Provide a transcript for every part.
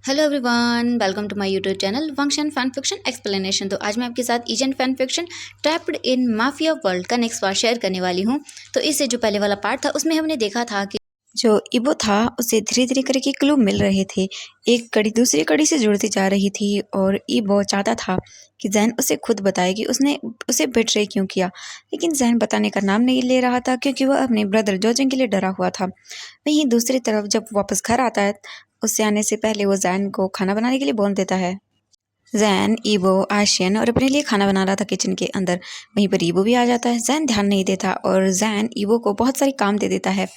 Hello everyone, welcome to my YouTube channel function fan fiction explanation. तो आज मैं आपके साथ agent fan fiction trapped in mafia world का नेक्स्ट पार्ट शेयर करने वाली हूँ। तो इससे जो पहले वाला पार्ट था उसमें हमने देखा था कि जो इबो था उसे धीरे धीरे करके क्लू मिल रहे थे। एक कड़ी दूसरी कड़ी से जुड़ती जा रही थी और इबो चाहता था कि जैन उसे खुद बताए कि उसने उसे बिट्रे क्यों किया, लेकिन जैन बताने का नाम नहीं ले रहा था क्योंकि वह अपने ब्रदर जोजन के लिए डरा हुआ था। वहीं दूसरी तरफ जब वापस घर आता है, उससे आने से पहले वो जैन को खाना बनाने के लिए बोल देता है। जैन, ईबो, आशियन और अपने लिए खाना बना रहा था किचन के अंदर। वहीं पर ईबो भी आ जाता है। जैन ध्यान नहीं देता और जैन ईबो को बहुत सारी काम दे देता है।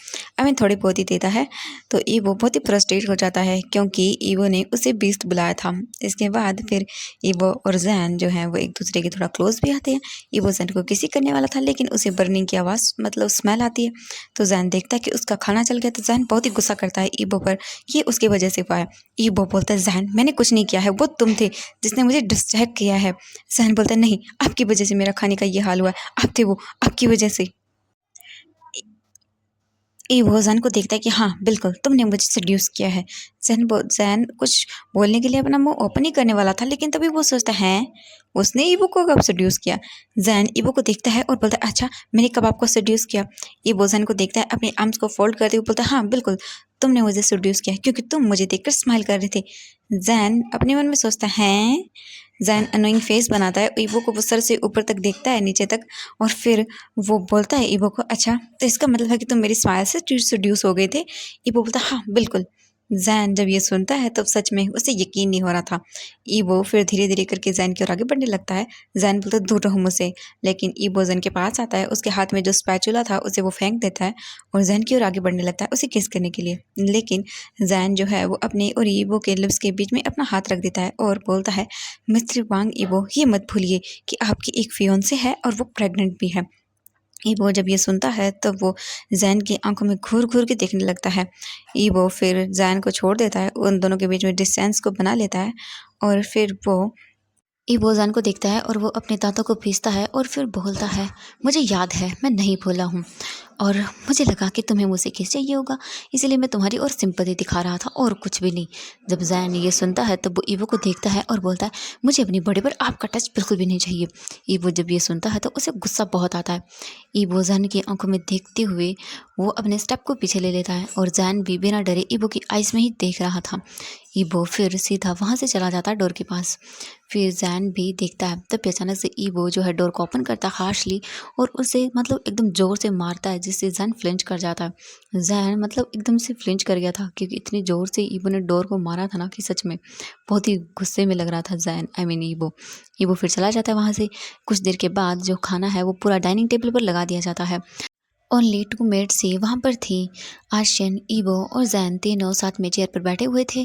थोड़े बहुत ही देता है। तो ईबो बहुत ही फ्रस्ट्रेट हो जाता है क्योंकि ईबो ने उसे बीस्ट बुलाया था। इसके बाद फिर ईबो और जैन जो है वो एक दूसरे के थोड़ा क्लोज भी आते हैं। ईबो जैन को किसी करने वाला था लेकिन उसे बर्निंग की आवाज़ मतलब स्मेल आती है। तो जैन देखता है कि उसका खाना चल गया। तो जैन बहुत ही गुस्सा करता है ईबो पर कि ये उसकी वजह से हुआ है। ईबो बोलता है जैन मैंने कुछ नहीं किया है, वो तुम थे जिसने मुझे डिस्ट्रैक्ट किया है। सहन बोलता है नहीं, आपकी वजह से मेरा खाने का ये हाल हुआ है, आप थे वो, आपकी वजह से। वो जैन को देखता है कि हाँ बिल्कुल तुमने मुझे सेड्यूस किया है। जैन कुछ बोलने के लिए अपना मुंह ओपन ही करने वाला था लेकिन तभी वो सोचता है उसने ईबो को कब सेड्यूस किया। जैन ईबो को देखता है और बोलता है अच्छा मैंने कब आपको सेड्यूस किया। ईबो जैन को देखता है, अपने आर्म्स को फोल्ड करते हुए बोलता है हाँ बिल्कुल तुमने मुझे सेड्यूस किया क्योंकि तुम मुझे देखकर स्माइल कर रहे थे। जैन अपने मन में सोचता है। जैन अनोइंग फेस बनाता है, ईबो को वो सर से ऊपर तक देखता है नीचे तक और फिर वो बोलता है ईबो को अच्छा तो इसका मतलब है कि तुम मेरी स्माइल से सेड्यूस हो गए थे। ईबो बोलता है हाँ बिल्कुल। जैन जब ये सुनता है तब सच में उसे यकीन नहीं हो रहा था। ईबो फिर धीरे धीरे करके जैन की ओर आगे बढ़ने लगता है। जैन बोलता है दूर रहो मुझसे, लेकिन ईबो जैन के पास आता है, उसके हाथ में जो स्पैचुला था उसे वो फेंक देता है और जैन की ओर आगे बढ़ने लगता है उसे किस करने के लिए। लेकिन जैन जो है वो अपने और ईबो के लिप्स के बीच में अपना हाथ रख देता है और बोलता है मिस्टर वांग ईबो ये मत भूलिए कि आपकी एक फियोंसे है और वो प्रेग्नेंट भी है। ईबो जब ये सुनता है तब वो जैन की आंखों में घूर घूर के देखने लगता है। ईबो फिर जैन को छोड़ देता है, उन दोनों के बीच में डिस्टेंस को बना लेता है और फिर वो ईबो जैन को देखता है और वो अपने दांतों को पीसता है और फिर बोलता है मुझे याद है मैं नहीं भूला हूँ और मुझे लगा कि तुम्हें मुझसे किस चाहिए होगा, इसीलिए मैं तुम्हारी और सिंपैथी दिखा रहा था और कुछ भी नहीं। जब जैन ये सुनता है तब वो ईवो को देखता है और बोलता है मुझे अपनी बॉडी पर आपका टच बिल्कुल भी नहीं चाहिए। ईवो जब ये सुनता है तो उसे गुस्सा बहुत आता है। ईवो जैन की आंखों में देखते हुए वो अपने स्टेप को पीछे ले लेता है और जैन भी बिना डरे ईवो की आइज़ में ही देख रहा था। ईवो फिर सीधा वहाँ से चला जाता है डोर के पास। फिर जैन भी देखता है तब अचानक से ईवो जो है डोर को ओपन करता है हार्शली और उसे मतलब एकदम ज़ोर से मारता है जिससे जैन फ्लिंच कर जाता है। जैन मतलब एकदम से फ्लिंच कर गया था क्योंकि इतनी ज़ोर से ईवो ने डोर को मारा था ना कि सच में बहुत ही गुस्से में लग रहा था जैन ईवो। ईवो फिर चला जाता है वहाँ से। कुछ देर के बाद जो खाना है वो पूरा डाइनिंग टेबल पर लगा दिया जाता है। ओनली टू मेट्स ही वहाँ पर थी। आशियन, ईवो और जैन तीनों साथ में चेयर पर बैठे हुए थे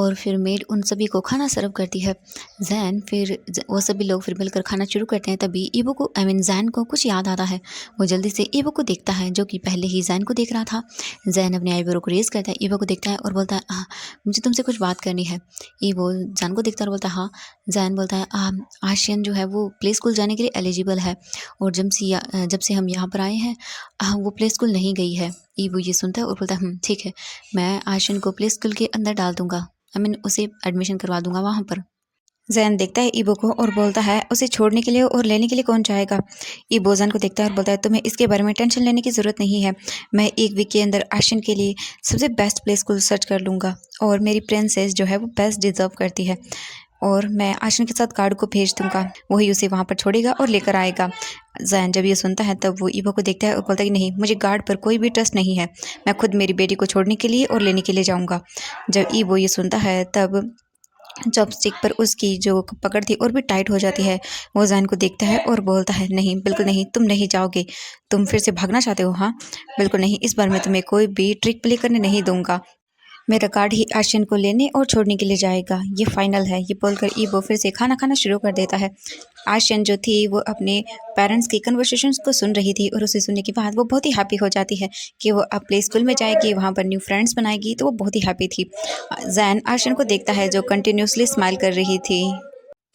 और फिर मेड उन सभी को खाना सर्व करती है। जैन फिर वो सभी लोग फिर मिलकर खाना शुरू करते हैं। तभी ईवो को जैन को कुछ याद आता है। वो जल्दी से ईवो को देखता है जो कि पहले ही जैन को देख रहा था। जैन अपने आईब्रो को रेज करता है, ईवो को देखता है और बोलता है मुझे तुमसे कुछ बात करनी है। ईवो जैन को देखता है और बोलता है हाँ। जैन बोलता है आशियन जो है वो प्ले स्कूल जाने के लिए एलिजिबल है और जब से हम यहाँ पर आए हैं वो प्ले स्कूल नहीं गई है। ईवो ये सुनता है और बोलता है ठीक है, मैं आशियन को प्ले स्कूल के अंदर डाल दूंगा, उसे एडमिशन करवा दूंगा वहाँ पर। जैन देखता है ईबो को और बोलता है उसे छोड़ने के लिए और लेने के लिए कौन चाहेगा। ईबो जैन को देखता है और बोलता है तुम्हें इसके बारे में टेंशन लेने की ज़रूरत नहीं है, मैं एक वीक के अंदर आशियन के लिए सबसे बेस्ट प्ले स्कूल सर्च कर लूँगा और मेरी प्रिंसेस जो है वो बेस्ट डिजर्व करती है और मैं आशियन के साथ गार्ड को भेज दूंगा, वही उसे वहाँ पर छोड़ेगा और लेकर आएगा। जैन जब ये सुनता है तब वो ईवो को देखता है और बोलता है कि नहीं मुझे गार्ड पर कोई भी ट्रस्ट नहीं है, मैं खुद मेरी बेटी को छोड़ने के लिए और लेने के लिए जाऊंगा। जब ईवो ये सुनता है तब चॉपस्टिक पर उसकी जो पकड़ थी और भी टाइट हो जाती है। वो जैन को देखता है और बोलता है नहीं बिल्कुल नहीं, तुम नहीं जाओगे, तुम फिर से भागना चाहते हो हाँ, बिल्कुल नहीं, इस बार मैं तुम्हें कोई भी ट्रिक प्ले करने नहीं दूंगा, मेरा गार्ड ही आशियन को लेने और छोड़ने के लिए जाएगा, ये फाइनल है। ये बोलकर ईवो फिर से खाना खाना शुरू कर देता है। आशियन जो थी वो अपने पेरेंट्स की कन्वर्सेशंस को सुन रही थी और उसे सुनने के बाद वो बहुत ही हैप्पी हो जाती है कि वो अब प्ले स्कूल में जाएगी, वहाँ पर न्यू फ्रेंड्स बनाएगी, तो वो बहुत ही हैप्पी थी। जैन आशियन को देखता है जो कंटिन्यूसली स्माइल कर रही थी।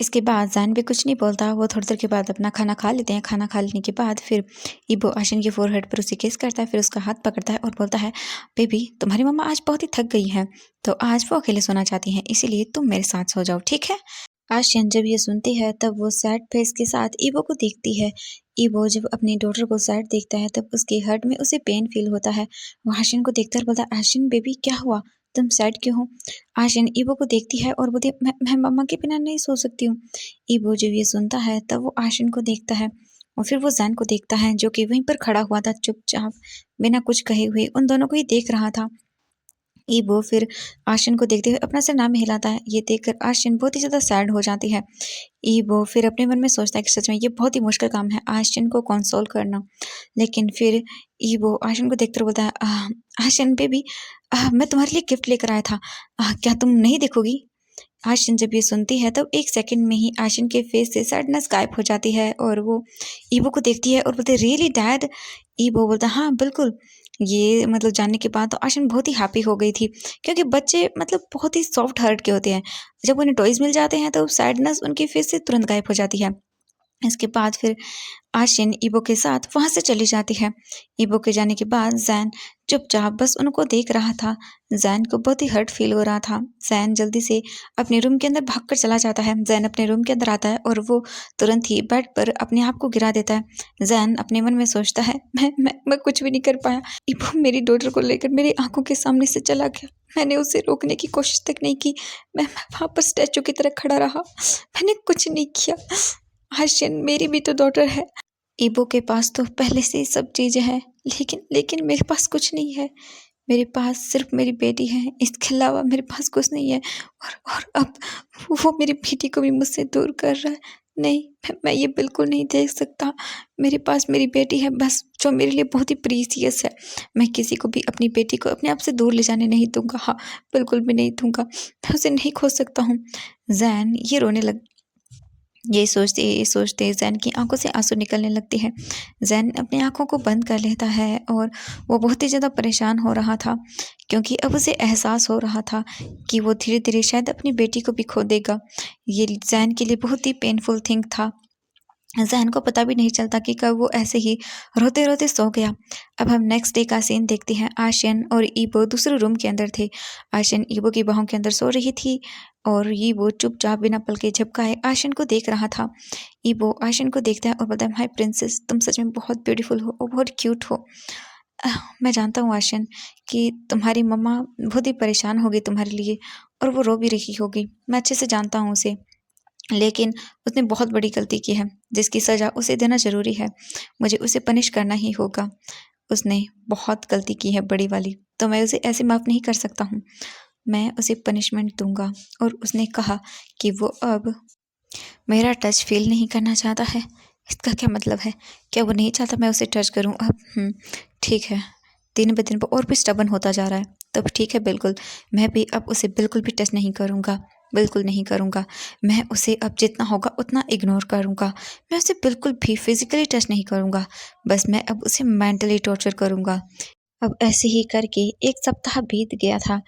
इसके बाद ज़ैन भी कुछ नहीं बोलता, वो थोड़ी देर के बाद अपना खाना खा लेते हैं। खाना खा लेने के बाद फिर ईबो आशिन के फ़ोरहेड पर उसे किस करता है, फिर उसका हाथ पकड़ता है और बोलता है, बेबी तुम्हारी मम्मा आज बहुत ही थक गई हैं, तो आज वो अकेले सोना चाहती हैं, इसीलिए तुम मेरे साथ सो जाओ, ठीक है? आशियन जब ये सुनती है तब वो सैड फेस के साथ ईबो को देखती है। ईबो जब अपनी डॉटर को सैड देखता है तब उसके हार्ट में उसे पेन फील होता है। वो आशियन को देखकर बोलता है, आशियन बेबी क्या हुआ, तुम सैड क्यों हो? आशियन ईबो को देखती है और बोलती है, मैं मम्मा के बिना नहीं सो सकती हूँ। ईबो जब ये सुनता है तब वो आशियन को देखता है और फिर वो जैन को देखता है जो कि वहीं पर खड़ा हुआ था चुपचाप बिना कुछ कहे हुए उन दोनों को ही देख रहा था। ईबो फिर आशियन को देखते हुए अपना सिर ना में हिलाता है। ये देखकर आशियन बहुत ही ज़्यादा सैड हो जाती है। ईबो फिर अपने मन में सोचता है कि सच में ये बहुत ही मुश्किल काम है आशियन को कंसोल करना। लेकिन फिर ईबो आशियन को देखकर बोलता है, आशियन बेबी, मैं तुम्हारे लिए गिफ्ट लेकर आया था, क्या तुम नहीं देखोगी? आशिन जब ये सुनती है तब एक सेकंड में ही आशिन के फेस से सैडनेस गायब हो जाती है और वो ईबो को देखती है और बोलते, रियली डैड? ईबो बोलता, हाँ बिल्कुल। ये मतलब जानने के बाद तो आशिन बहुत ही हैप्पी हो गई थी, क्योंकि बच्चे मतलब बहुत ही सॉफ्ट हार्ट के होते हैं। जब उन्हें टॉयज मिल जाते हैं तो सैडनेस उनके फेस से तुरंत गायब हो जाती है। इसके बाद फिर आशिन ईबो के साथ वहाँ से चली जाती है। ईबो के जाने के बाद जैन चुपचाप बस उनको देख रहा था। जैन को बहुत ही हर्ट फील हो रहा था। जैन जल्दी से अपने रूम के अंदर भागकर चला जाता है। जैन अपने रूम के अंदर आता है और वो तुरंत ही बेड पर अपने आप को गिरा देता है। जैन अपने मन में सोचता है, मैं कुछ भी नहीं कर पाया। ईबो मेरी डॉटर को लेकर मेरी आंखों के सामने से चला गया। मैंने उसे रोकने की कोशिश तक नहीं की। मैं वहाँ पर स्टैचू की तरह खड़ा रहा। मैंने कुछ नहीं किया। आशियन मेरी भी तो डॉटर है। ईबो के पास तो पहले से ही सब चीज़ें हैं, लेकिन लेकिन मेरे पास कुछ नहीं है। मेरे पास सिर्फ मेरी बेटी है, इसके अलावा मेरे पास कुछ नहीं है। और अब वो मेरी बेटी को भी मुझसे दूर कर रहा है। नहीं, मैं ये बिल्कुल नहीं देख सकता। मेरे पास मेरी बेटी है बस, जो मेरे लिए बहुत ही प्रीसियस है। मैं किसी को भी अपनी बेटी को अपने आप से दूर ले जाने नहीं दूंगा। हाँ, बिल्कुल भी नहीं दूंगा। मैं उसे नहीं खो सकता हूँ। जैन ये रोने लग ये सोचते ज़ैन की आंखों से आंसू निकलने लगते हैं। ज़ैन अपनी आंखों को बंद कर लेता है और वो बहुत ही ज़्यादा परेशान हो रहा था, क्योंकि अब उसे एहसास हो रहा था कि वो धीरे-धीरे शायद अपनी बेटी को भी खो देगा। ये ज़ैन के लिए बहुत ही पेनफुल थिंग था। ज़ैन को पता भी नहीं चलता कि कब वो ऐसे ही रोते-रोते सो गया। अब हम नेक्स्ट डे का सीन देखते हैं। आशियन और ईबो दूसरे रूम के अंदर थे। आशियन ईबो की बाहों के अंदर सो रही थी और ईबो चुपचाप बिना पलके झपकाए आशियन को देख रहा था। ईबो आशियन को देखता है और बोलता है, माय प्रिंसेस, तुम सच में बहुत ब्यूटीफुल हो और बहुत क्यूट हो। मैं जानता हूँ आशियन कि तुम्हारी मम्मा बहुत ही परेशान होगी तुम्हारे लिए और वो रो भी रही होगी। मैं अच्छे से जानता हूँ उसे। लेकिन उसने बहुत बड़ी गलती की है, जिसकी सज़ा उसे देना ज़रूरी है। मुझे उसे पनिश करना ही होगा। उसने बहुत गलती की है बड़ी वाली, तो मैं उसे ऐसे माफ़ नहीं कर सकता हूँ। मैं उसे पनिशमेंट दूँगा। और उसने कहा कि वो अब मेरा टच फ़ील नहीं करना चाहता है। इसका क्या मतलब है? क्या वो नहीं चाहता मैं उसे टच करूँ अब? ठीक है। दिन-ब-दिन वो और भी स्टबर्न होता जा रहा है। तब ठीक है बिल्कुल, मैं भी अब उसे बिल्कुल भी टच नहीं करूँगा, बिल्कुल नहीं करूँगा। मैं उसे अब जितना होगा उतना इग्नोर करूँगा। मैं उसे बिल्कुल भी फिज़िकली टच नहीं करूँगा, बस मैं अब उसे मेंटली टॉर्चर करूँगा। अब ऐसे ही करके 1 सप्ताह बीत गया था।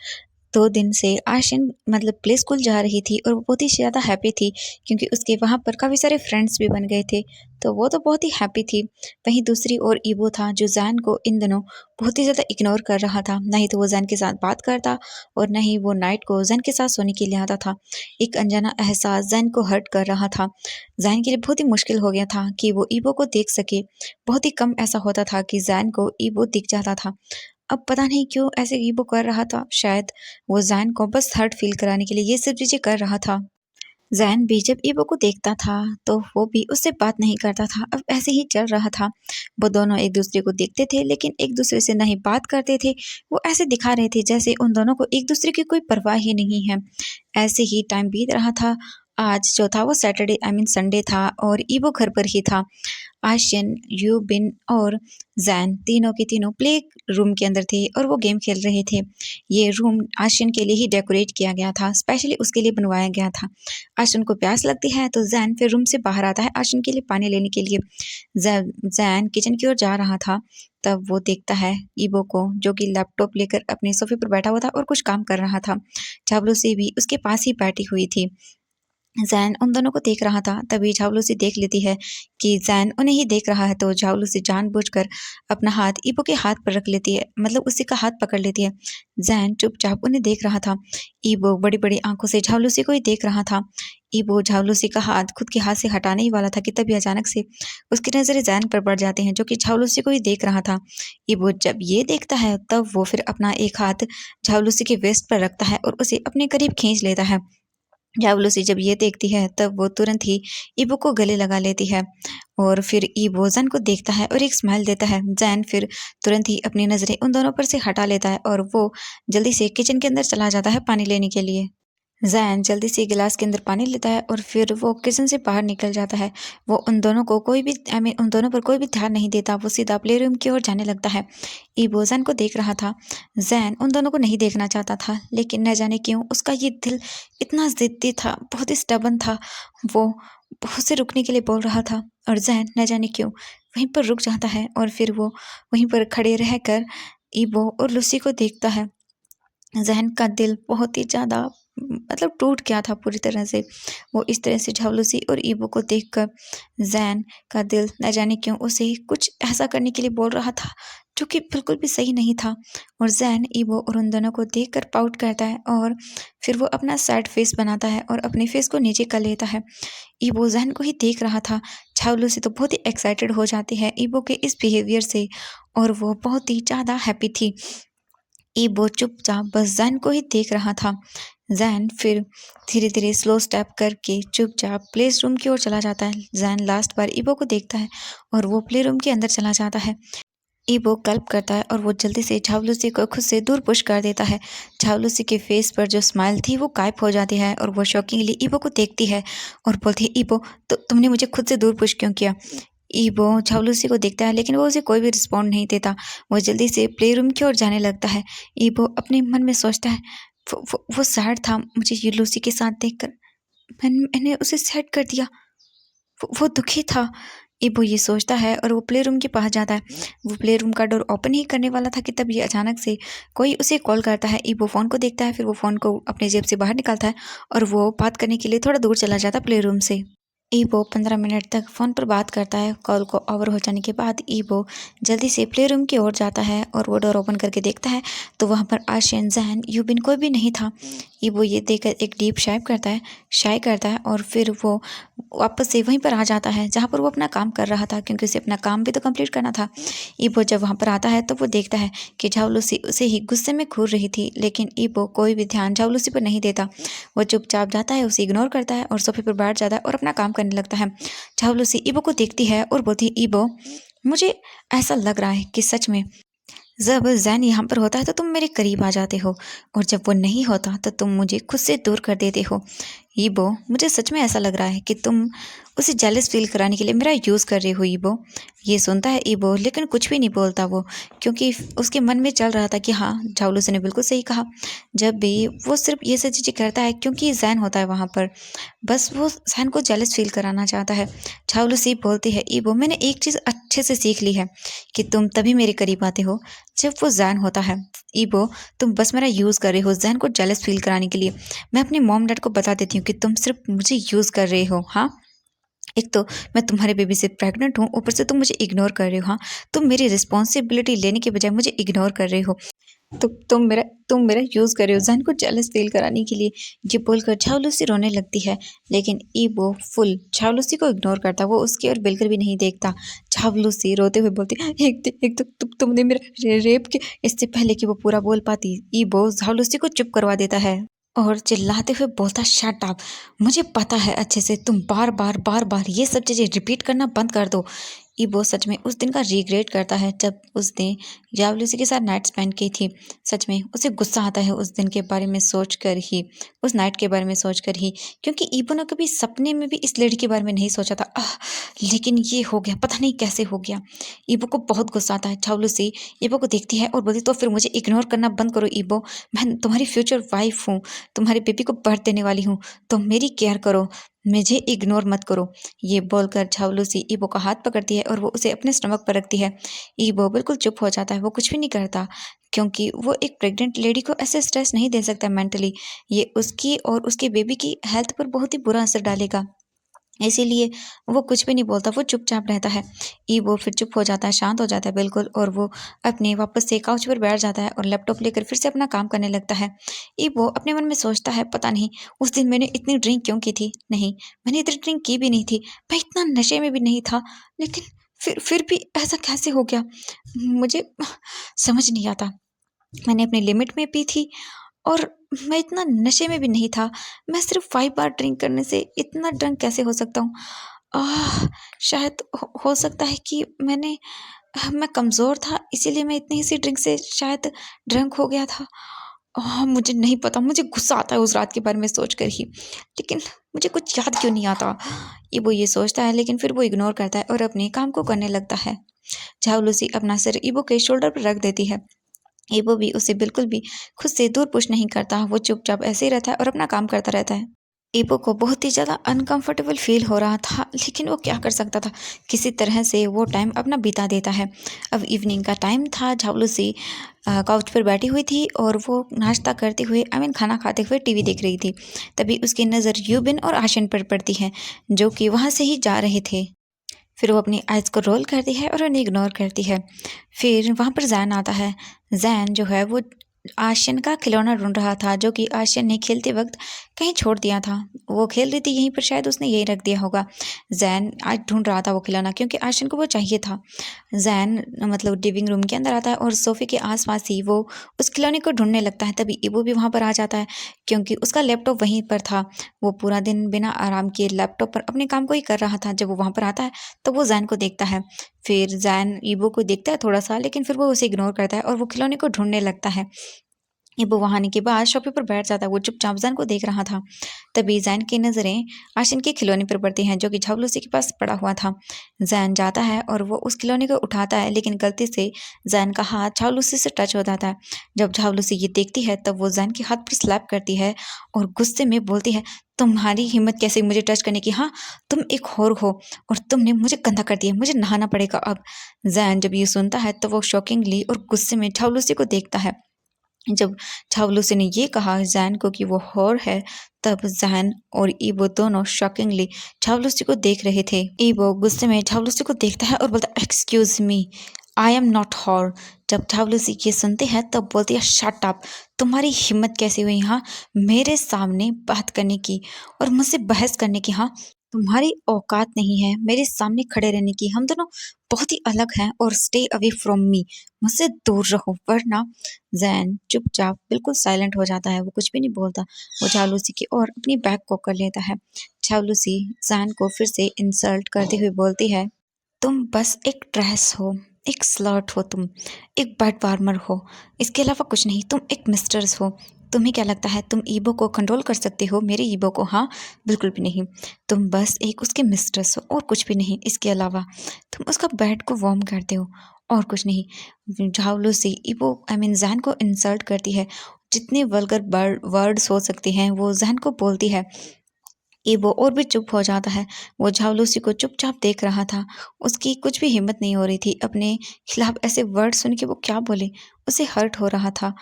2 दिन से आशिन मतलब प्ले स्कूल जा रही थी और वो बहुत ही ज़्यादा हैप्पी थी, क्योंकि उसके वहाँ पर काफ़ी सारे फ्रेंड्स भी बन गए थे, तो वो तो बहुत ही हैप्पी थी। वहीं दूसरी ओर ईबो था जो ज़ैन को इन दिनों बहुत ही ज़्यादा इग्नोर कर रहा था। ना ही तो वो ज़ैन के साथ बात करता और ना ही वो नाइट को ज़ैन के साथ सोने के लिए आता था। एक अनजाना एहसास ज़ैन को हर्ट कर रहा था। ज़ैन के लिए बहुत ही मुश्किल हो गया था कि वो ईबो को देख सके। बहुत ही कम ऐसा होता था कि ज़ैन को ईबो दिख जाता था। अब पता नहीं क्यों ऐसे ईबो कर रहा था, शायद वो ज़ैन को बस हर्ट फ़ील कराने के लिए ये सब चीज़ें कर रहा था। ज़ैन भी जब ईबो को देखता था, तो वो भी उससे बात नहीं करता था। अब ऐसे ही चल रहा था। वो दोनों एक-दूसरे को देखते थे, लेकिन एक-दूसरे से ना ही बात करते थे। वो ऐसे दिखा रहे थे जैसे उन दोनों को एक-दूसरे की कोई परवाह ही नहीं है। ऐसे ही टाइम बीत रहा था। आज जो था वो सैटरडे आई मीन संडे था और ईबो घर पर ही था। आशियन, यूबिन और ज़ैन तीनों के तीनों प्ले रूम के अंदर थे और वो गेम खेल रहे थे। ये रूम आशियन के लिए ही डेकोरेट किया गया था, स्पेशली उसके लिए बनवाया गया था। आशियन को प्यास लगती है तो ज़ैन फिर रूम से बाहर आता है आशियन के लिए पानी लेने के लिए। ज़ैन किचन की ओर जा रहा था, तब वो देखता है ईबो को, जो कि लैपटॉप लेकर अपने सोफ़े पर बैठा हुआ था और कुछ काम कर रहा था। चावलों से भी उसके पास ही बैठी हुई थी। ज़ैन उन दोनों को देख रहा था, तभी झाओलुसी देख लेती है कि ज़ैन उन्हें ही देख रहा है, तो झाओलुसी जानबूझकर अपना हाथ ईबो के हाथ पर रख लेती है, मतलब उसी का हाथ पकड़ लेती है। ज़ैन चुपचाप उन्हें देख रहा था। ईबो बड़ी-बड़ी आँखों से झाओलुसी को ही देख रहा था। ईबो झाओलुसी का हाथ खुद के हाथ से हटाने ही वाला था कि तभी अचानक से उसकी नज़रें ज़ैन पर पड़ जाती हैं, जो कि झाओलुसी को ही देख रहा था। ईबो जब ये देखता है, तब वो फिर अपना एक हाथ झाओलुसी के वेस्ट पर रखता है और उसे अपने करीब खींच लेता है। झाओलुसी जब ये देखती है, तब वो तुरंत ही ईबो को गले लगा लेती है और फिर ईबो ज़ैन को देखता है और एक स्माइल देता है। ज़ैन फिर तुरंत ही अपनी नज़रें उन दोनों पर से हटा लेता है और वो जल्दी से किचन के अंदर चला जाता है पानी लेने के लिए। ज़ैन जल्दी से गिलास के अंदर पानी लेता है और फिर वो किचन से बाहर निकल जाता है। वो उन दोनों को कोई भी उन दोनों पर कोई भी ध्यान नहीं देता, वो सीधा प्ले रूम की ओर जाने लगता है। ईबो ज़ैन को देख रहा था। ज़ैन उन दोनों को नहीं देखना चाहता था, लेकिन न जाने क्यों उसका ये दिल इतना ज़िद्दी था, बहुत ही स्टबर्न था। वो उसे रुकने के लिए बोल रहा था और ज़ैन न जाने क्यों वहीं पर रुक जाता है और फिर वो वहीं पर खड़े रहकर ईबो और लूसी को देखता है। ज़हन का दिल बहुत ही ज़्यादा मतलब टूट गया था पूरी तरह से। वो इस तरह से झाओलुसी और ईबो को देखकर ज़ैन का दिल न जाने क्यों उसे कुछ ऐसा करने के लिए बोल रहा था, जो कि बिल्कुल भी सही नहीं था। और ज़ैन ईबो और उन दोनों को देखकर पाउट करता है और फिर वो अपना सैड फेस बनाता है और अपने फेस को नीचे कर लेता है। ईबो ज़ैन को ही देख रहा था। झाओलुसी तो बहुत ही एक्साइटेड हो जाती है ईबो के इस बिहेवियर से और वो बहुत ही ज़्यादा हैप्पी थी। ईबो चुपचाप बस ज़ैन को ही देख रहा था। ज़ैन फिर धीरे-धीरे स्लो स्टेप करके चुपचाप प्ले रूम की ओर चला जाता है। ज़ैन लास्ट बार ईबो को देखता है और वो प्ले रूम के अंदर चला जाता है। ईबो गल्प करता है और वो जल्दी से झाओलुसी को खुद से दूर पुश कर देता है। झाओलुसी के फेस पर जो स्माइल थी वो गायब हो जाती है और वो शॉकिंगली ईबो को देखती है और बोलती है, ईबो तुमने मुझे खुद से दूर पुश क्यों किया? ईबो झाओलुसी को देखता है, लेकिन वो उसे कोई भी रिस्पॉन्ड नहीं देता। वो जल्दी से प्ले रूम की ओर जाने लगता है। ईबो अपने मन में सोचता है, वो सैड था मुझे ये लूसी के साथ देखकर। मैंने उसे सैड कर दिया। वो दुखी था। ईबो ये सोचता है और वो प्ले रूम के पास जाता है। वो प्ले रूम का डोर ओपन ही करने वाला था कि तभी अचानक से कोई उसे कॉल करता है। ईबो फ़ोन को देखता है, फिर वो फ़ोन को अपने जेब से बाहर निकालता है और वो बात करने के लिए थोड़ा दूर चला जाता है प्ले रूम से। ईबो 15 मिनट तक फ़ोन पर बात करता है। कॉल को ओवर हो जाने के बाद ईबो जल्दी से प्ले रूम की ओर जाता है और वो डोर ओपन करके देखता है, तो वहाँ पर आशियन, ज़ैन, यूबिन कोई भी नहीं था। ईबो ये देखकर एक डीप शाय करता है और फिर वो वापस से वहीं पर आ जाता है जहाँ पर वो अपना काम कर रहा था, क्योंकि उसे अपना काम भी तो कंप्लीट करना था। ईबो जब वहाँ पर आता है तो वो देखता है कि झाओलुसी उसे ही गुस्से में घूर रही थी, लेकिन ईबो कोई भी ध्यान झाओलुसी पर नहीं देता। वो चुपचाप जाता है, उसे इग्नोर करता है और सोफे पर बैठ जाता है और अपना काम करने लगता है। झाओलुसी ईबो को देखती है और बोलती है, ईबो मुझे ऐसा लग रहा है कि सच में जब ज़ैन यहाँ पर होता है तो तुम मेरे करीब आ जाते हो, और जब वो नहीं होता तो तुम मुझे खुद से दूर कर देते हो। ईबो मुझे सच में ऐसा लग रहा है कि तुम उसे जेलस फील कराने के लिए मेरा यूज़ कर रहे हो ईबो। ये सुनता है ईबो, लेकिन कुछ भी नहीं बोलता वो, क्योंकि उसके मन में चल रहा था कि हाँ, झाओलुसी ने बिल्कुल सही कहा। जब भी वो सिर्फ ये सब चीज़ें करता है क्योंकि ज़ैन होता है वहाँ पर, बस वो ज़ैन को जेलस फील कराना चाहता है। झाओलुसी बोलती है, ईबो मैंने एक चीज़ अच्छे से सीख ली है कि तुम तभी मेरे करीब आते हो जब वो ज़ैन होता है। ईबो तुम बस मेरा यूज़ कर रहे हो ज़ैन को जेलस फील कराने के लिए। मैं अपने मॉम डैड को बता देती हूँ कि तुम सिर्फ मुझे यूज़ कर रहे हो। हाँ, एक तो मैं तुम्हारे बेबी से प्रेग्नेंट हूँ, ऊपर से तुम मुझे इग्नोर कर रहे हो। हाँ, तुम मेरी रिस्पॉन्सिबिलिटी लेने के बजाय मुझे इग्नोर कर रहे हो। तुम मेरा यूज़ कर रहे हो ज़ैन को जेलस फील कराने के लिए। ये बोलकर झाओलुसी रोने लगती है, लेकिन ईबो फुल झाओलुसी को इग्नोर करता, वो उसकी ओर बिल्कुल भी नहीं देखता। झाओलुसी रोते हुए बोलती, एक तो तुमने मेरा रेप किया। इससे पहले कि वो पूरा बोल पाती, ईबो झाओलुसी को चुप करवा देता है और चिल्लाते हुए बोलता, शट अप। मुझे पता है अच्छे से, तुम बार बार ये सब चीज़ें रिपीट करना बंद कर दो। ईबो सच में उस दिन का रिग्रेट करता है जब उसने झाओलुसी के साथ नाइट स्पेंड की थी। सच में उसे गुस्सा आता है उस दिन के बारे में सोचकर ही, उस नाइट के बारे में सोचकर ही, क्योंकि ईबो ने कभी सपने में भी इस लड़की के बारे में नहीं सोचा था। लेकिन ये हो गया, पता नहीं कैसे हो गया। ईबो को बहुत गुस्सा आता है। झाओलुसी ईबो को देखती है और बोलती, तो फिर मुझे इग्नोर करना बंद करो ईबो। मैं तुम्हारी फ्यूचर वाइफ हूँ, तुम्हारे बेबी को बर्थ देने वाली हूँ, तो मेरी केयर करो, मुझे इग्नोर मत करो। ये बोलकर झाओलुसी ईबो का हाथ पकड़ती है और वो उसे अपने स्टमक पर रखती है। ईबो बिल्कुल चुप हो जाता है, वो कुछ भी नहीं करता। क्योंकि वो एक प्रेग्नेंट लेडी को ऐसे स्ट्रेस नहीं दे सकता मेंटली। ये उसकी और उसके बेबी की हेल्थ पर बहुत ही बुरा असर डालेगा। इसीलिए वो कुछ भी नहीं बोलता, वो चुपचाप रहता है। ईवो फिर चुप हो जाता है, शांत हो जाता है बिल्कुल, और वो अपने वापस से काउच पर बैठ जाता है और लैपटॉप लेकर फिर से अपना काम करने लगता है। ईवो अपने मन में सोचता है, पता नहीं उस दिन मैंने इतनी ड्रिंक क्यों की थी? नहीं, मैंने इतनी ड्रिंक की भी नहीं थी, मैं इतना नशे में भी नहीं था, लेकिन फिर भी ऐसा कैसे हो गया? मुझे समझ नहीं आता। मैंने अपनी लिमिट में पी थी और मैं इतना नशे में भी नहीं था। मैं सिर्फ़ 5 बार ड्रिंक करने से इतना ड्रंक कैसे हो सकता हूँ? शायद हो सकता है कि मैं कमज़ोर था, इसीलिए मैं इतनी सी ड्रिंक से शायद ड्रंक हो गया था। मुझे नहीं पता, मुझे गुस्सा आता है उस रात के बारे में सोचकर ही, लेकिन मुझे कुछ याद क्यों नहीं आता? ये वो ये सोचता है, लेकिन फिर वो इग्नोर करता है और अपने काम को करने लगता है। झाऊलुसी अपना सिर ईबो के शोल्डर पर रख देती है। ईबो भी उसे बिल्कुल भी खुद से दूर पुश नहीं करता, वो चुपचाप ऐसे ही रहता है और अपना काम करता रहता है। ईबो को बहुत ही ज़्यादा अनकंफर्टेबल फील हो रहा था, लेकिन वो क्या कर सकता था? किसी तरह से वो टाइम अपना बिता देता है। अब इवनिंग का टाइम था, झाऊलुसी काउच पर बैठी हुई थी और वो नाश्ता करते हुए खाना खाते हुए टीवी देख रही थी। तभी उसकी नज़र यूबिन और आशिन पर पड़ती है, जो कि वहाँ से ही जा रहे थे। फिर वो अपनी आइज़ को रोल करती है और उन्हें इग्नोर करती है। फिर वहाँ पर ज़ैन आता है। ज़ैन जो है वो आशियान का खिलौना ढूँढ रहा था, जो कि आशियान ने खेलते वक़्त कहीं छोड़ दिया था। वो खेल रही थी यहीं पर, शायद उसने यहीं रख दिया होगा। ज़ैन आज ढूँढ रहा था वो खिलौना, क्योंकि आशियान को वो चाहिए था। ज़ैन मतलब लिविंग रूम के अंदर आता है और सोफ़े के आस-पास ही वो उस खिलौने को ढूँढने लगता है। तभी ईबो भी वहाँ पर आ जाता है, क्योंकि उसका लैपटॉप वहीं पर था। वो पूरा दिन बिना आराम किए लैपटॉप पर अपने काम को ही कर रहा था। जब वो वहाँ पर आता है तो वो ज़ैन को देखता है। फिर ज़ैन ईबो को देखता है थोड़ा-सा, लेकिन फिर वो उसे इग्नोर करता है और वो खिलौने को ढूँढने लगता है। वो वहाँ आने के बाद सोफ़े पर बैठ जाता है, वो चुपचाप ज़ैन को देख रहा था। तभी ज़ैन की नज़रें आशिन के खिलौने पर पड़ती हैं, जो कि झाऊलुसी के पास पड़ा हुआ था। ज़ैन जाता है और वो उस खिलौने को उठाता है, लेकिन गलती से ज़ैन का हाथ झाऊलुसी से टच हो जाता है। जब झाऊलुसी ये देखती है, तब वो ज़ैन के हाथ पर स्लैप करती है और गुस्से में बोलती है, तुम्हारी हिम्मत कैसे मुझे टच करने की? हाँ, तुम एक हॉर हो और तुमने मुझे गंदा कर दिया, मुझे नहाना पड़ेगा अब। ज़ैन जब ये सुनता है, तो वो शॉकिंगली और गुस्से में झाऊलुसी को देखता है। जब झाऊलुसी ने ये कहा ज़ैन को कि वो हॉर है, तब ज़ैन और ईबो दोनों शॉकिंगली झाऊलुसी को देख रहे थे। ईबो गुस्से में झाऊलुसी को देखता है और बोलता है, excuse me, I am not whore. जब झाऊलुसी ये सुनते हैं तब बोलती है, शट अप, तुम्हारी हिम्मत कैसे हुई यहाँ मेरे सामने बात करने की और मुझसे बहस करने की? हाँ, तुम्हारी औकात नहीं है मेरे सामने खड़े रहने की। हम दोनों बहुत ही अलग हैं और स्टे अवे फ्रॉम मी, मुझसे दूर रहो वरना। ज़ैन चुपचाप बिल्कुल साइलेंट हो जाता है, वो कुछ भी नहीं बोलता। वो झाऊलुसी की ओर अपनी बैग को कर लेता है। झाऊलुसी ज़ैन को फिर से इंसल्ट करते हुए बोलती है, तुम बस एक ट्रैश हो, एक स्लर्ट हो तुम, एक बेड वार्मर हो, इसके अलावा कुछ नहीं। तुम एक मिस्टर्स हो। तुम्हें क्या लगता है तुम ईबो को कंट्रोल कर सकते हो, मेरे ईबो को? हाँ, बिल्कुल भी नहीं। तुम बस एक उसके मिस्ट्रेस हो और कुछ भी नहीं। इसके अलावा तुम उसका बेड को वार्म करते हो और कुछ नहीं। झाऊलुसी ईबो ज़ैन को इंसल्ट करती है। जितने वल्गर वर्ड्स हो सकते हैं वो ज़ैन को बोलती है। ईबो और भी चुप हो जाता है। वो झाऊलुसी को चुपचाप देख रहा था। उसकी कुछ भी हिम्मत नहीं हो रही थी अपने खिलाफ ऐसे वर्ड सुन के वो क्या बोले। उसे हर्ट हो रहा था,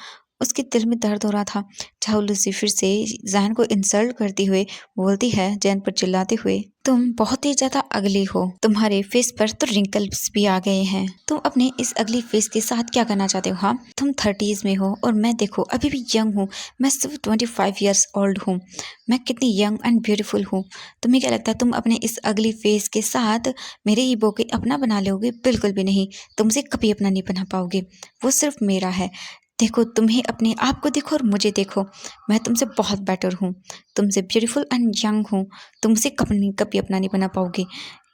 उसके दिल में दर्द हो रहा था। झाऊलुसी फिर से ज़ैन को इंसल्ट करती हुए बोलती है, ज़ैन पर चिल्लाते हुए, तुम बहुत ही ज़्यादा अगली हो, तुम्हारे फेस पर तो रिंकल्स भी आ गए हैं। तुम अपने इस अगली फेस के साथ क्या करना चाहते हो? हाँ, तुम 30s में हो और मैं देखो अभी भी यंग हूँ। मैं सिर्फ 25 ईयर्स ओल्ड हूँ। मैं कितनी यंग एंड ब्यूटीफुल हूँ। तुम्हें क्या लगता है तुम अपने इस अगली फेस के साथ मेरे ईबो को अपना बना लोगे? बिल्कुल भी नहीं। तुमसे कभी अपना नहीं बना पाओगे। वो सिर्फ मेरा है। देखो, तुम्हें अपने आप को देखो और मुझे देखो। मैं तुमसे बहुत बेटर हूँ, तुमसे ब्यूटीफुल एंड यंग हूँ। तुमसे कभी अपना नहीं बना पाओगे।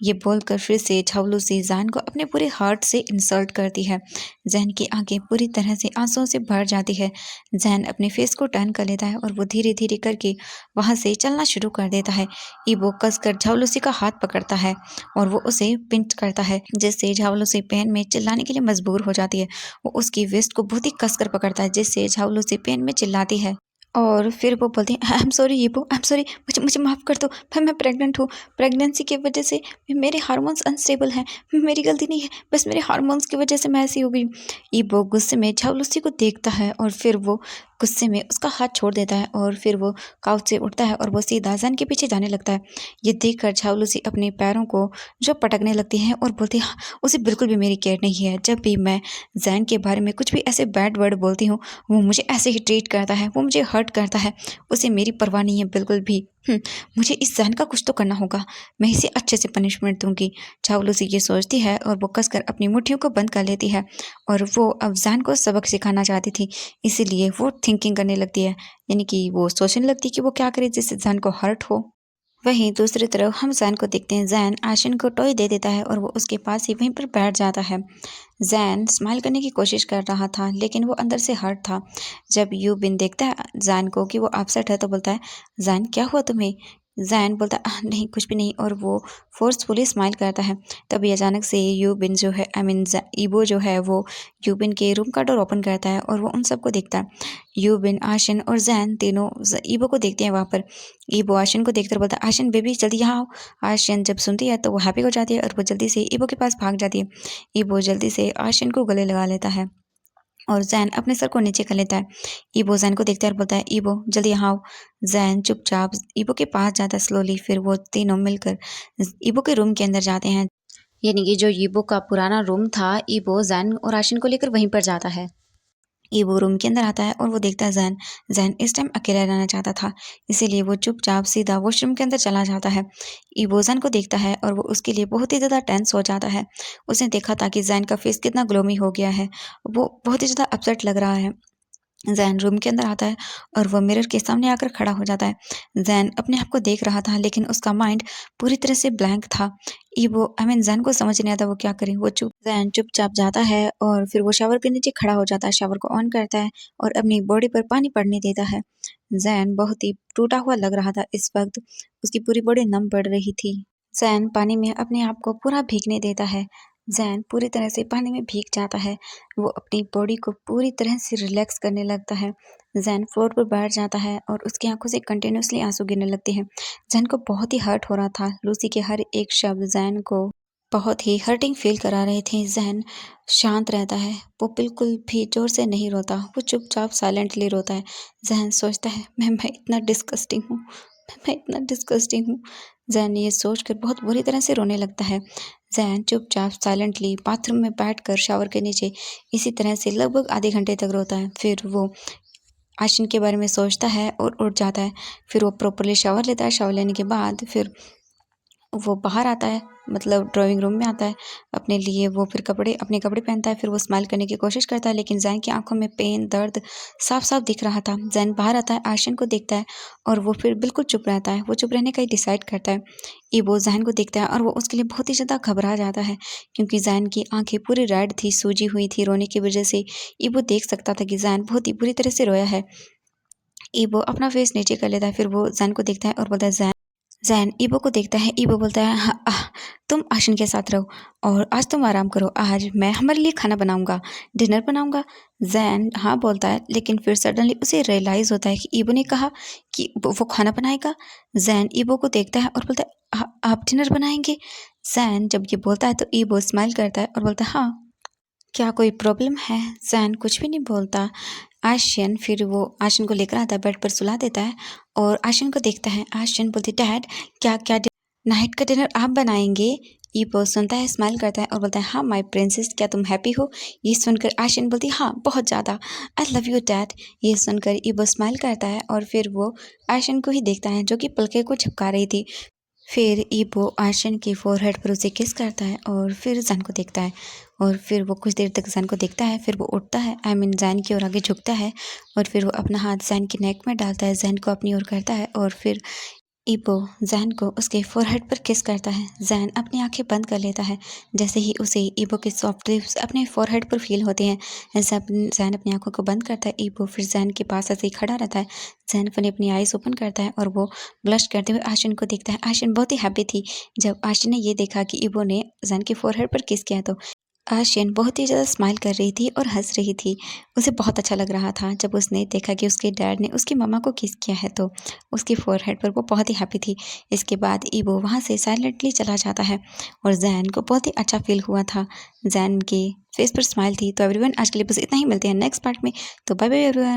ये बोलकर फिर से झाऊलुसी ज़ैन को अपने पूरे हार्ट से इंसल्ट करती है। ज़ैन की आंखें पूरी तरह से आंसुओं से भर जाती है। ज़ैन अपने फेस को टर्न कर लेता है और वो धीरे धीरे करके वहाँ से चलना शुरू कर देता है। ईबो कसकर झाऊलुसी का हाथ पकड़ता है और वो उसे पिंच करता है, जिससे झाऊलुसी पेन में चिल्लाने के लिए मजबूर हो जाती है। वो उसकी वेस्ट को बहुत ही कसकर पकड़ता है, जिससे झाऊलुसी पेन में चिल्लाती है और फिर वो बोलती हैं, I am sorry Yibo, I am sorry, मुझे मुझे माफ़ कर दो, मैं प्रेग्नेंट हूँ। प्रेगनेंसी की वजह से मेरे हार्मोन्स अनस्टेबल हैं, मेरी गलती नहीं है, बस मेरे हार्मोन्स की वजह से मैं ऐसी हो गई हूँ। यीबो गुस्से में झाऊलुसी को देखता है और फिर वो गुस्से में उसका हाथ छोड़ देता है और फिर वो काउच से उठता है और वो सीधा ज़ैन के पीछे जाने लगता है। ये देखकर झाऊलुसी अपने पैरों को जो पटकने लगती है और बोलती है, "हाँ, उसे बिल्कुल भी मेरी केयर नहीं है। जब भी मैं ज़ैन के बारे में कुछ भी ऐसे बैड वर्ड बोलती हूँ, वो मुझे ऐसे ही ट्रीट करता है, वो मुझे हर्ट करता है, उसे मेरी परवाह नहीं है बिल्कुल भी। मुझे इस ज़ैन का कुछ तो करना होगा, मैं इसे अच्छे से पनिशमेंट दूँगी।" चावलूसी ये सोचती है और वो कसकर अपनी मुट्ठियों को बंद कर लेती है और वो अब ज़ैन को सबक सिखाना चाहती थी, इसीलिए वो थिंकिंग करने लगती है, यानी कि वो सोचने लगती है कि वो क्या करे जिससे ज़ैन को हर्ट हो। वहीं दूसरी तरफ हम ज़ैन को देखते हैं, ज़ैन आशिन को टॉय दे देता है और वो उसके पास ही वहीं पर बैठ जाता है। ज़ैन स्माइल करने की कोशिश कर रहा था लेकिन वो अंदर से हर्ट था। जब यूबिन देखता है ज़ैन को कि वो अपसेट है तो बोलता है, ज़ैन क्या हुआ तुम्हें? ज़ैन बोलता है, नहीं कुछ भी नहीं" और वो फ़ोर्सफुली स्माइल करता है। तभी अचानक से यूबिन जो है आई मीन ज़ ईबो जो है वो यूबिन के रूम का डोर ओपन करता है और वो उन सबको देखता है। यूबिन, आशिन और ज़ैन तीनों ईबो को देखते हैं वहाँ पर। ईबो आशिन को देखकर बोलता है, आशिन बेबी जल्दी यहाँ आओ। आशिन जब सुनती है तो वो हैप्पी हो जाती है और वो जल्दी से ईबो के पास भाग जाती है। ईबो जल्दी से आशिन को गले लगा लेता है और ज़ैन अपने सर को नीचे कर लेता है। ईबो ज़ैन को देखता है और बोलता है, ईबो जल्दी यहाँ आओ। ज़ैन चुपचाप ईबो के पास जाता है स्लोली, फिर वो तीनों मिलकर ईबो के रूम के अंदर जाते हैं। यानी कि जो ईबो का पुराना रूम था, ईबो ज़ैन और आशिन को लेकर वहीं पर जाता है। ईवो रूम के अंदर आता है और वो देखता है ज़ैन। ज़ैन इस टाइम अकेला रहना चाहता था, इसीलिए वो चुपचाप सीधा वॉशरूम के अंदर चला जाता है। ईवो ज़ैन को देखता है और वो उसके लिए बहुत ही ज़्यादा टेंस हो जाता है। उसने देखा था कि ज़ैन का फेस कितना ग्लोमी हो गया है, वो बहुत ही ज़्यादा अपसेट लग रहा है। ज़ैन रूम के अंदर आता है और वो मिरर के सामने आकर खड़ा हो जाता है। ज़ैन अपने आप को देख रहा था लेकिन उसका माइंड पूरी तरह से ब्लैंक था। ईवो आई मीन ज़ैन को समझ नहीं आता वो क्या करे। ज़ैन चुपचाप जाता है और फिर वो शावर के नीचे खड़ा हो जाता है, शावर को ऑन करता है और अपनी बॉडी पर पानी पड़ने देता है। ज़ैन बहुत ही टूटा हुआ लग रहा था इस वक़्त, उसकी पूरी बॉडी नम पड़ रही थी। ज़ैन पानी में अपने आप को पूरा भीगने देता है। ज़ैन पूरी तरह से पानी में भीग जाता है। वो अपनी बॉडी को पूरी तरह से रिलैक्स करने लगता है। ज़ैन फ्लोर पर बैठ जाता है और उसकी आँखों से कंटिन्यूअसली आँसू गिरने लगते हैं। ज़ैन को बहुत ही हर्ट हो रहा था। लूसी के हर एक शब्द ज़ैन को बहुत ही हर्टिंग फ़ील करा रहे थे। ज़ैन शांत रहता है। वो बिल्कुल भी ज़ोर से नहीं रोता। वो चुपचाप साइलेंटली रोता है। ज़ैन सोचता है, मैं इतना डिस्गस्टिंग हूँ। मैं इतना डिस्गस्टिंग हूँ। ज़ैन ये सोचकर बहुत बुरी तरह से रोने लगता है। ज़ैन चुपचाप साइलेंटली बाथरूम में बैठकर शावर के नीचे इसी तरह से लगभग आधे घंटे तक रोता है। फिर वो आशिन के बारे में सोचता है और उठ जाता है। फिर वो प्रॉपर्ली शावर लेता है। शावर लेने के बाद फिर वो बाहर आता है, मतलब ड्राइंग रूम में आता है। अपने लिए वो फिर अपने कपड़े पहनता है। फिर वो स्माइल करने की कोशिश करता है लेकिन ज़ैन की आँखों में पेन, दर्द साफ-साफ दिख रहा था। ज़ैन बाहर आता है, आशिन को देखता है और वो फिर बिल्कुल चुप रहता है। वो चुप रहने का ही डिसाइड करता है। ईबो ज़ैन को देखता है और वो उसके लिए बहुत ही ज़्यादा घबरा जाता है क्योंकि ज़ैन की आँखें पूरी रेड थी, सूजी हुई थी रोने की वजह से। ईबो देख सकता था कि ज़ैन बहुत ही बुरी तरह से रोया है। ईबो अपना फेस नीचे कर लेता है। फिर वो ज़ैन को देखता है और बोलता है, ज़ैन। ज़ैन ईबो को देखता है। ईबो बोलता है, हाँ, तुम आशिन के साथ रहो और आज तुम आराम करो। आज मैं हमारे लिए खाना बनाऊंगा, डिनर बनाऊंगा। ज़ैन हाँ बोलता है लेकिन फिर सडनली उसे रियलाइज़ होता है कि ईबो ने कहा कि वो खाना बनाएगा। ज़ैन ईबो को देखता है और बोलता है, आप डिनर बनाएंगे?" ज़ैन जब ये बोलता है तो ईबो स्माइल करता है और बोलता है, हाँ। क्या कोई प्रॉब्लम है? ज़ैन कुछ भी नहीं बोलता। आशियन फिर वो आशिन को लेकर आता है, बेड पर सुला देता है और आशिन को देखता है। आशियन बोलती, डैड क्या क्या नाइट का डिनर आप बनाएंगे? ईबो सुनता है, स्माइल करता है और बोलता है, हाँ माय प्रिंसेस, क्या तुम हैप्पी हो? ये सुनकर आशियन बोलती, हाँ बहुत ज़्यादा। I love you dad. ये सुनकर ईबो स्माइल करता है और फिर वो आशियन को ही देखता है जो कि पलके को झपका रही थी। फिर ईबो आशियन की फोरहेड पर उसे किस करता है और फिर ज़ैन को देखता है और फिर वो कुछ देर तक ज़ैन को देखता है। फिर वो उठता है, आई मीन ज़ैन की ओर आगे झुकता है और फिर वो अपना हाथ ज़ैन की नेक में डालता है, ज़ैन को अपनी ओर करता है और फिर ईबो ज़ैन को उसके फोरहेड पर किस करता है। ज़ैन अपनी आंखें बंद कर लेता है। जैसे ही उसे ईबो के सॉफ्ट लिप्स अपने फोरहेड पर फील होते हैं, ज़ैन अपनी आंखों को बंद करता है। ईबो फिर ज़ैन के पास ऐसे ही खड़ा रहता है। ज़ैन फिर अपनी आईज ओपन करता है और वो ब्लश करते हुए आशिन को देखता है। आशिन बहुत ही हैप्पी थी जब आशिन ने ये देखा कि ईबो ने ज़ैन के फोरहेड पर किस किया तो आशियन बहुत ही ज़्यादा स्माइल कर रही थी और हँस रही थी। उसे बहुत अच्छा लग रहा था जब उसने देखा कि उसके डैड ने उसकी मम्मा को किस किया है तो उसकी फ़ोरहेड पर वो बहुत ही हैप्पी थी। इसके बाद ईवो वहाँ से साइलेंटली चला जाता है और ज़ैन को बहुत ही अच्छा फ़ील हुआ था। ज़ैन के फेस पर स्माइल थी। तो एवरीवन आज के लिए बस इतना ही, मिलते हैं नेक्स्ट पार्ट में। तो बाय बाय एवरीवन।